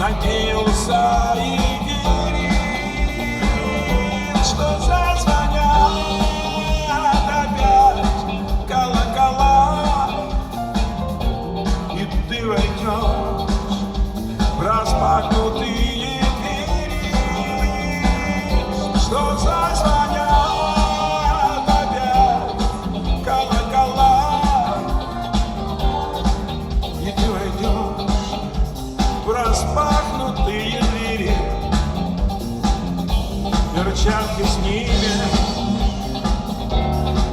Родился и верит, что зазвонят опять колокола, и ты войдешь в распахнутые двери, что зазвонят опять колокола, и ты войдешь в распахнутые двери, перчатки снимем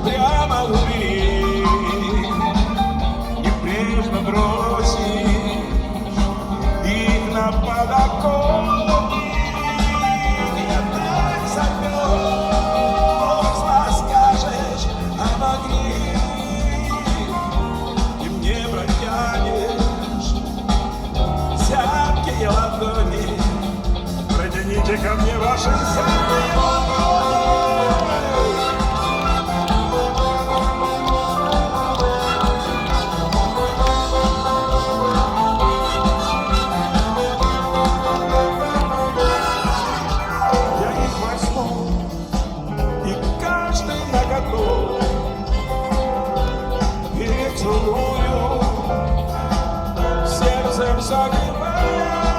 прямо в двери и прежно бросишь их на подоконник. Я так замерзла, скажешь, а могли и мне протянешь зябкие ладони. Протяните ко мне ваши зябкие ладони. Я их возьму, и каждый наготу перецелую, сердцем согревая.